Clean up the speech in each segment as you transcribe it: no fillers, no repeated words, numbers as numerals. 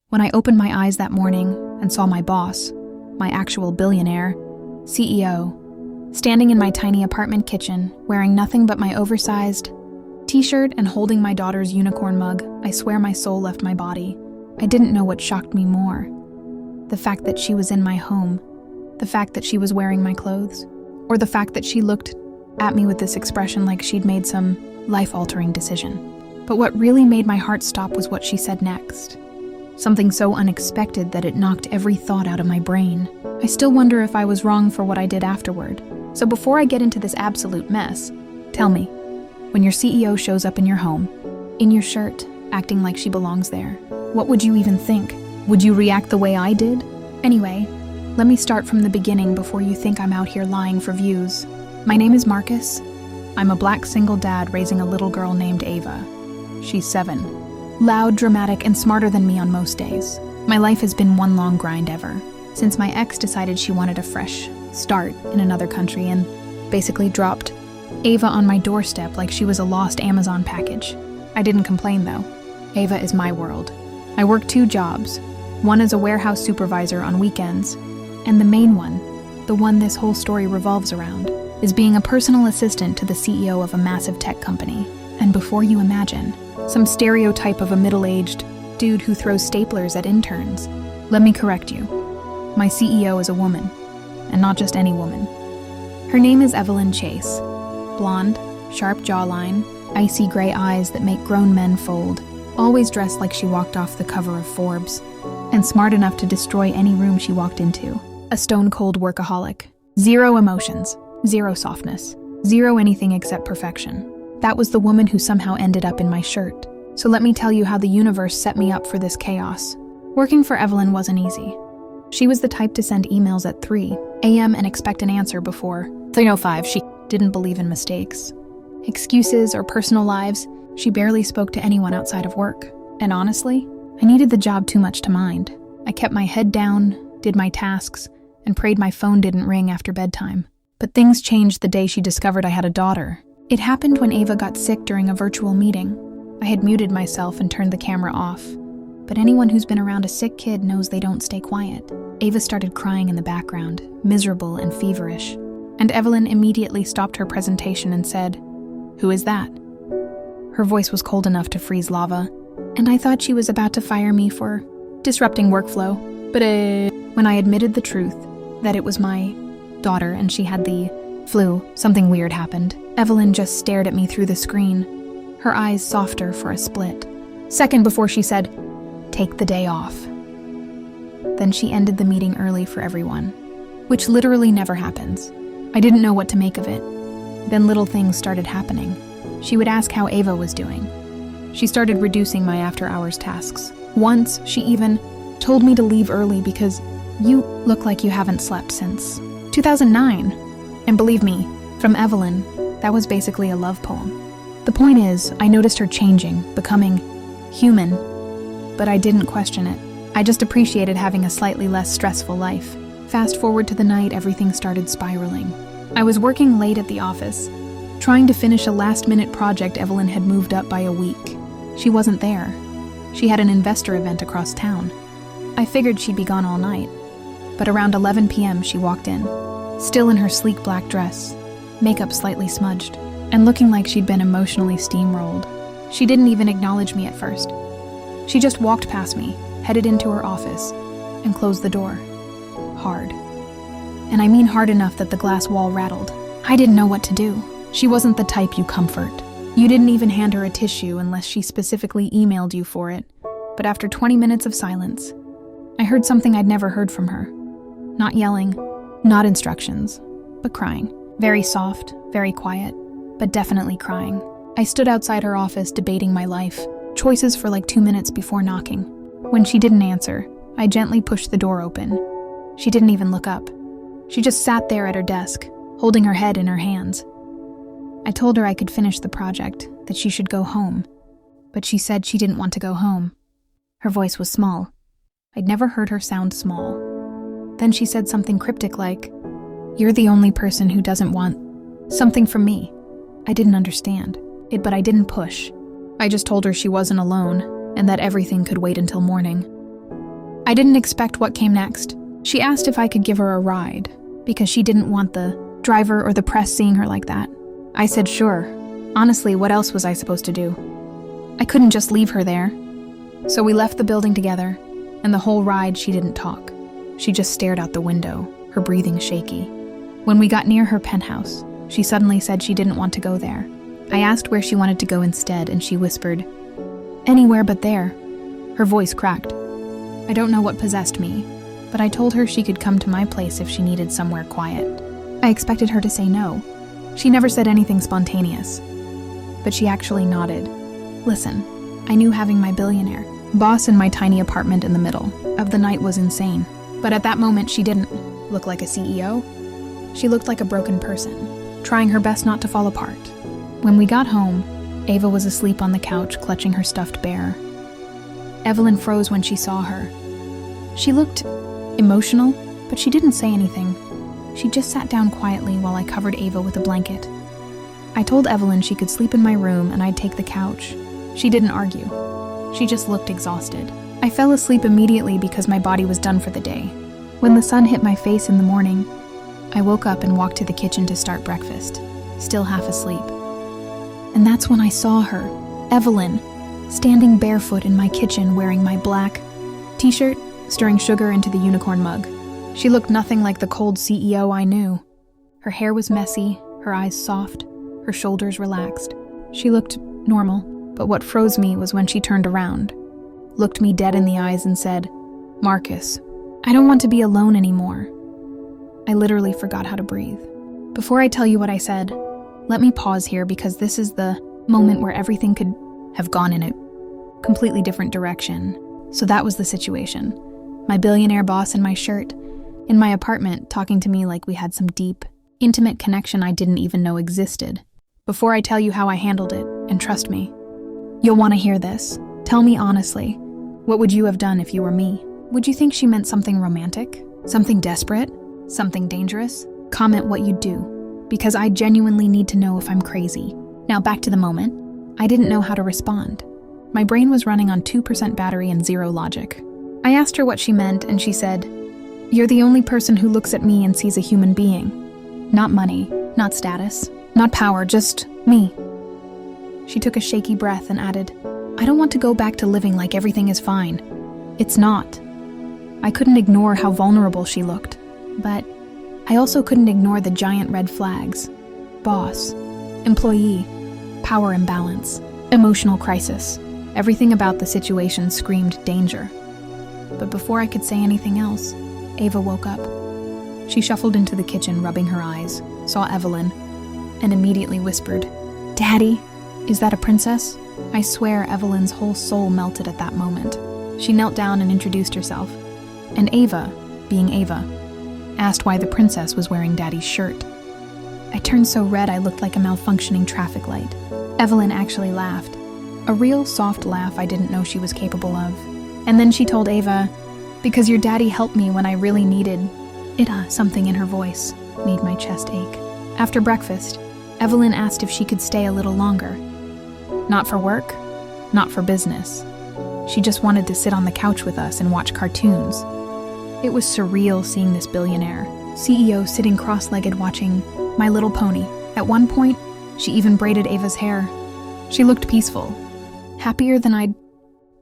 When I opened my eyes that morning and saw my boss, my actual billionaire, CEO, standing in my tiny apartment kitchen, wearing nothing but my oversized t-shirt and holding my daughter's unicorn mug, I swear my soul left my body. I didn't know what shocked me more. The fact that she was in my home, the fact that she was wearing my clothes, or the fact that she looked at me with this expression like she'd made some life-altering decision. But what really made my heart stop was what she said next. Something so unexpected that it knocked every thought out of my brain. I still wonder if I was wrong for what I did afterward. So before I get into this absolute mess, tell me, when your CEO shows up in your home, in your shirt, acting like she belongs there, what would you even think? Would you react the way I did? Anyway, let me start from the beginning before you think I'm out here lying for views. My name is Marcus. I'm a black single dad raising a little girl named Ava. She's 7. Loud, dramatic, and smarter than me on most days. My life has been one long grind ever, since my ex decided she wanted a fresh start in another country and basically dropped Ava on my doorstep like she was a lost Amazon package. I didn't complain though. Ava is my world. I work 2 jobs, one as a warehouse supervisor on weekends, and the main one, the one this whole story revolves around, is being a personal assistant to the CEO of a massive tech company. And before you imagine, some stereotype of a middle-aged dude who throws staplers at interns. Let me correct you. My CEO is a woman, and not just any woman. Her name is Evelyn Chase. Blonde, sharp jawline, icy gray eyes that make grown men fold, always dressed like she walked off the cover of Forbes, and smart enough to destroy any room she walked into. A stone-cold workaholic. 0 emotions, 0 softness, 0 anything except perfection. That was the woman who somehow ended up in my shirt. So let me tell you how the universe set me up for this chaos. Working for Evelyn wasn't easy. She was the type to send emails at 3 a.m. and expect an answer before 3:05. She didn't believe in mistakes, excuses, or personal lives. She barely spoke to anyone outside of work. And honestly, I needed the job too much to mind. I kept my head down, did my tasks, and prayed my phone didn't ring after bedtime. But things changed the day she discovered I had a daughter. It happened when Ava got sick during a virtual meeting. I had muted myself and turned the camera off. But anyone who's been around a sick kid knows they don't stay quiet. Ava started crying in the background, miserable and feverish. And Evelyn immediately stopped her presentation and said, "Who is that?" Her voice was cold enough to freeze lava, and I thought she was about to fire me for disrupting workflow. But when I admitted the truth, that it was my daughter and she had the flu, something weird happened. Evelyn just stared at me through the screen, her eyes softer for a split second before she said, "Take the day off." Then she ended the meeting early for everyone, which literally never happens. I didn't know what to make of it. Then little things started happening. She would ask how Ava was doing. She started reducing my after-hours tasks. Once, she even told me to leave early because you look like you haven't slept since 2009. And believe me, from Evelyn, that was basically a love poem. The point is, I noticed her changing, becoming human, but I didn't question it. I just appreciated having a slightly less stressful life. Fast forward to the night everything started spiraling. I was working late at the office, trying to finish a last-minute project Evelyn had moved up by a week. She wasn't there. She had an investor event across town. I figured she'd be gone all night, but around 11 p.m. she walked in, still in her sleek black dress, makeup slightly smudged, and looking like she'd been emotionally steamrolled. She didn't even acknowledge me at first. She just walked past me, headed into her office, and closed the door. Hard. And I mean hard enough that the glass wall rattled. I didn't know what to do. She wasn't the type you comfort. You didn't even hand her a tissue unless she specifically emailed you for it. But after 20 minutes of silence, I heard something I'd never heard from her. Not yelling, not instructions, but crying. Very soft, very quiet, but definitely crying. I stood outside her office debating my life, choices for like 2 minutes before knocking. When she didn't answer, I gently pushed the door open. She didn't even look up. She just sat there at her desk, holding her head in her hands. I told her I could finish the project, that she should go home, but she said she didn't want to go home. Her voice was small. I'd never heard her sound small. Then she said something cryptic like, "You're the only person who doesn't want something from me." I didn't understand it, but I didn't push. I just told her she wasn't alone and that everything could wait until morning. I didn't expect what came next. She asked if I could give her a ride, because she didn't want the driver or the press seeing her like that. I said sure. Honestly, what else was I supposed to do? I couldn't just leave her there. So we left the building together, and the whole ride she didn't talk. She just stared out the window, her breathing shaky. When we got near her penthouse, she suddenly said she didn't want to go there. I asked where she wanted to go instead, and she whispered, "Anywhere but there." Her voice cracked. I don't know what possessed me, but I told her she could come to my place if she needed somewhere quiet. I expected her to say no. She never said anything spontaneous, but she actually nodded. Listen, I knew having my billionaire boss in my tiny apartment in the middle of the night was insane, but at that moment she didn't look like a CEO. She looked like a broken person, trying her best not to fall apart. When we got home, Ava was asleep on the couch clutching her stuffed bear. Evelyn froze when she saw her. She looked emotional, but she didn't say anything. She just sat down quietly while I covered Ava with a blanket. I told Evelyn she could sleep in my room and I'd take the couch. She didn't argue. She just looked exhausted. I fell asleep immediately because my body was done for the day. When the sun hit my face in the morning, I woke up and walked to the kitchen to start breakfast, still half asleep. And that's when I saw her, Evelyn, standing barefoot in my kitchen wearing my black t-shirt, stirring sugar into the unicorn mug. She looked nothing like the cold CEO I knew. Her hair was messy, her eyes soft, her shoulders relaxed. She looked normal, but what froze me was when she turned around, looked me dead in the eyes and said, "Marcus, I don't want to be alone anymore." I literally forgot how to breathe. Before I tell you what I said, let me pause here because this is the moment where everything could have gone in a completely different direction. So that was the situation. My billionaire boss in my shirt, in my apartment, talking to me like we had some deep, intimate connection I didn't even know existed. Before I tell you how I handled it, and trust me, you'll want to hear this. Tell me honestly, what would you have done if you were me? Would you think she meant something romantic? Something desperate? Something dangerous? Comment what you'd do, because I genuinely need to know if I'm crazy. Now back to the moment. I didn't know how to respond. My brain was running on 2% battery and zero logic. I asked her what she meant, and she said, "You're the only person who looks at me and sees a human being. Not money, not status, not power, just me." She took a shaky breath and added, "I don't want to go back to living like everything is fine. It's not." I couldn't ignore how vulnerable she looked, but I also couldn't ignore the giant red flags. Boss, employee, power imbalance, emotional crisis. Everything about the situation screamed danger. But before I could say anything else, Ava woke up. She shuffled into the kitchen, rubbing her eyes, saw Evelyn, and immediately whispered, "Daddy, is that a princess?" I swear Evelyn's whole soul melted at that moment. She knelt down and introduced herself, and Ava, being Ava, asked why the princess was wearing Daddy's shirt. I turned so red I looked like a malfunctioning traffic light. Evelyn actually laughed, a real soft laugh I didn't know she was capable of. And then she told Ava, "Because your daddy helped me when I really needed it." Something in her voice made my chest ache. After breakfast, Evelyn asked if she could stay a little longer. Not for work, not for business. She just wanted to sit on the couch with us and watch cartoons. It was surreal seeing this billionaire, CEO, sitting cross-legged watching My Little Pony. At one point, she even braided Ava's hair. She looked peaceful, happier than I'd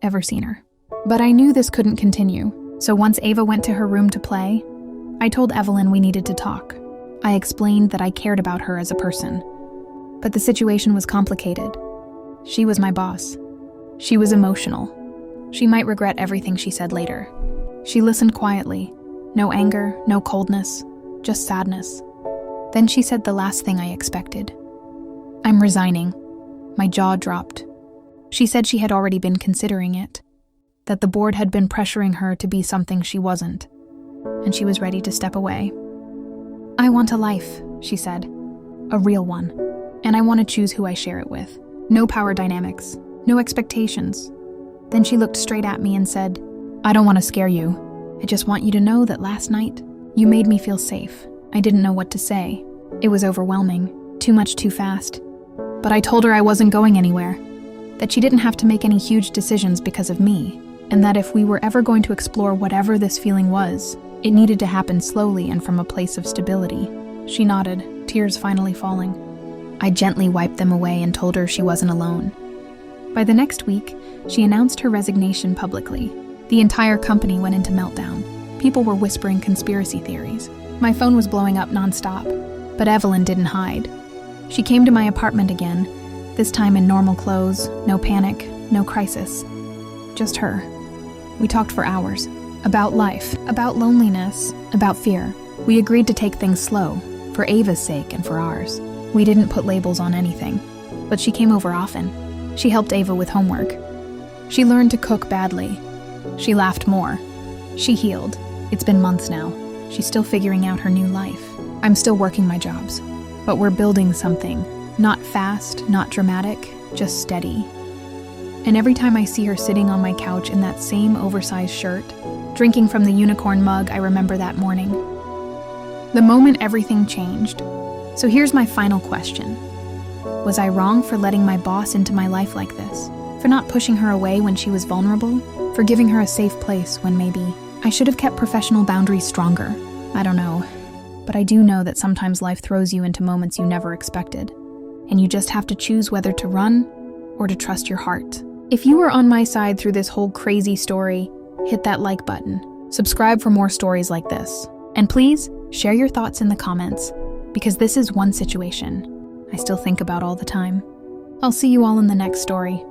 ever seen her. But I knew this couldn't continue, so once Ava went to her room to play, I told Evelyn we needed to talk. I explained that I cared about her as a person, but the situation was complicated. She was my boss. She was emotional. She might regret everything she said later. She listened quietly. No anger, no coldness, just sadness. Then she said the last thing I expected. "I'm resigning." My jaw dropped. She said she had already been considering it, that the board had been pressuring her to be something she wasn't, and she was ready to step away. "I want a life," she said, "a real one, and I want to choose who I share it with. No power dynamics, no expectations." Then she looked straight at me and said, "I don't want to scare you. I just want you to know that last night, you made me feel safe." I didn't know what to say. It was overwhelming, too much too fast. But I told her I wasn't going anywhere, that she didn't have to make any huge decisions because of me, and that if we were ever going to explore whatever this feeling was, it needed to happen slowly and from a place of stability. She nodded, tears finally falling. I gently wiped them away and told her she wasn't alone. By the next week, she announced her resignation publicly. The entire company went into meltdown. People were whispering conspiracy theories. My phone was blowing up nonstop, but Evelyn didn't hide. She came to my apartment again, this time in normal clothes, no panic, no crisis. Just her. We talked for hours. About life, about loneliness, about fear. We agreed to take things slow, for Ava's sake and for ours. We didn't put labels on anything, but she came over often. She helped Ava with homework. She learned to cook badly. She laughed more. She healed. It's been months now. She's still figuring out her new life. I'm still working my jobs, but we're building something. Not fast, not dramatic, just steady. And every time I see her sitting on my couch in that same oversized shirt, drinking from the unicorn mug I remember that morning. The moment everything changed. So here's my final question. Was I wrong for letting my boss into my life like this? For not pushing her away when she was vulnerable? For giving her a safe place when maybe I should have kept professional boundaries stronger? I don't know. But I do know that sometimes life throws you into moments you never expected. And you just have to choose whether to run or to trust your heart. If you were on my side through this whole crazy story, hit that like button. Subscribe for more stories like this. And please, share your thoughts in the comments, because this is one situation I still think about all the time. I'll see you all in the next story.